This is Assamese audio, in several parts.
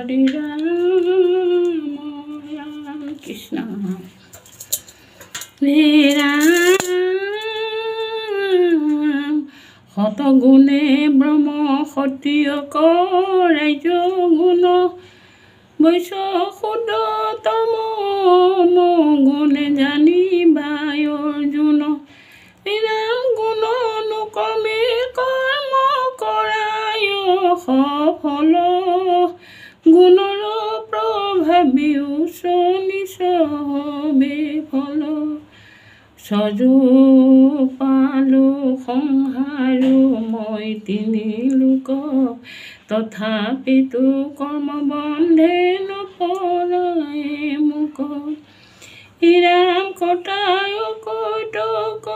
হৰি ৰাম ৰাম কৃষ্ণ হে ৰাম শতগুণে ব্ৰহ্ম ক্ষত্ৰিয় ৰাজ্য গুণ বৈশ্য শূদ্ৰ তম গুণে জানিবাই অৰ্জুন ৰাম গুণ অনুকমে কৰ্ম কৰায় সফল গুণৰ প্ৰভাৱী উচ্চ নিচ বিফল সজো পালো সংহাৰো মই তিনি লোক তথাপিতো কৰ্ম বন্ধে নপলাই মোক ৰাম কটায় কৈতক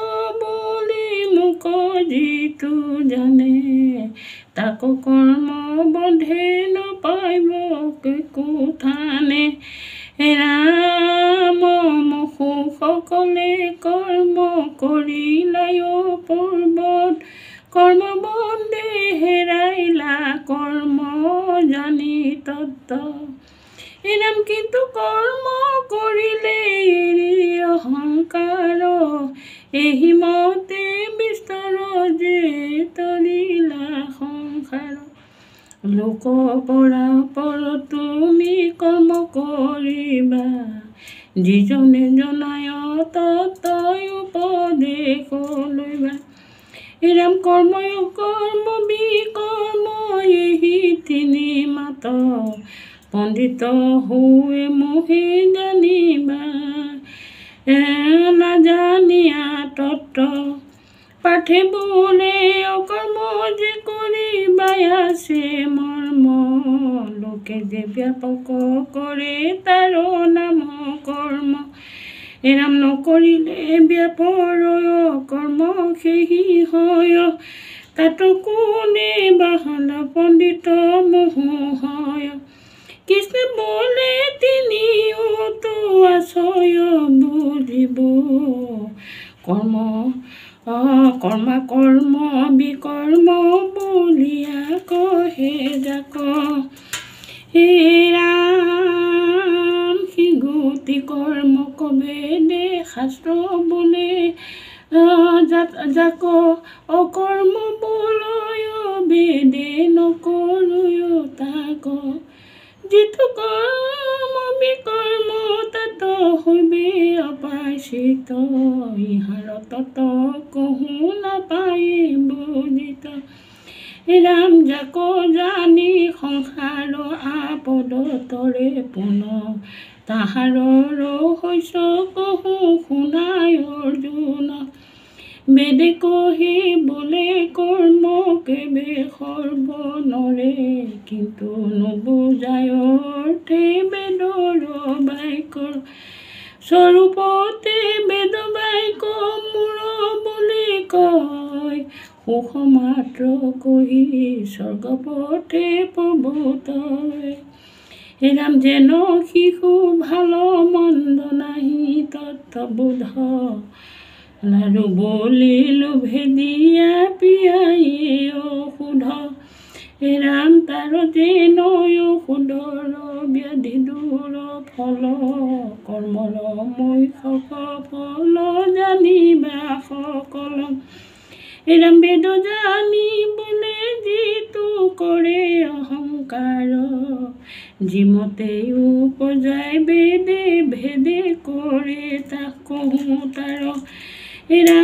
বুলি মোক যিটো জানে তাক কৰ্ম বন্ধে নপাইব কোঠানে ৰাম সকলে কৰ্ম কৰিলাই পৰ্বত কৰ্ম বন্ধে হেৰাইলা কৰ্ম জানি তত্ত্ব ৰাম কিন্তু কৰ্ম কৰিলে এৰি অহংকাৰ এহি মতে বিস্তৰ যে তৰিলা সংসাৰ লোক পৰা পৰ তুমি কৰ্ম কৰিবা যিজনে জনায় তত্ত্বই উপদেশ লৈবা ৰাম কৰ্ময় কৰ্ম বিকৰ্ম এহি তিনি মাত পণ্ডিত হৈ মোহে জানিবা নাজানিয়া তত্ত্ব পাঠে বোলে অকৰ্ম যে কৰিবাই আছে মৰ্ম লোকে যে ব্যাপক কৰে তাৰ নাম কৰ্ম ৰাম নকৰিলে ব্যাপৰ কৰ্ম সেহি হয় তাত কোনে বাহাল পণ্ডিত মোহ হয় কৃষ্ণ বোলে তিনিওতো আছয় বুলিব কৰ্ম কৰ্ম বিকৰ্ম বলিয়া কহে যাক হে ৰাম সিগুতি কৰ্ম কবে দে শাস্ত্ৰ বোলে যাক অকৰ্ম বলয় বেদে নকৰয় তাক যিটো কৰ্ম বিকৰ্ম তাত হৈবে অপাচিত ইহাৰ তত কহো নাপায় বুজিত ৰাম যাক জানি সংসাৰ আপদ তৰে পুন তাহাৰ ৰহস্য কহো শুনায় অৰ্জুন বেদে কহি বোলে কৰ্ম কেবে সৰ্ব নৰে কিন্তু নুবুজায় অৰ্থে বেদৰ বাক্যৰ স্বৰূপতে বেদ বাক্য মূৰ বুলি কয় সুখ মাত্ৰ কহি স্বৰ্গপথে প্ৰভূত ৰাম যেন শিশু ভাল মন্দ নাহি তত্ত্ববোধ লাৰু বলি লোভে দিয়া পিয়াই অসুধ ৰাম তাৰ যেন অসুধৰ ব্যাধি দূৰ ফল কৰ্মৰ মৈষক ফল জানিবা সকল ৰাম বেদ জানিবলে যিটো কৰে অহংকাৰ যিমতে উপজাই বেদে ভেদে কৰে তাক কহো তাৰ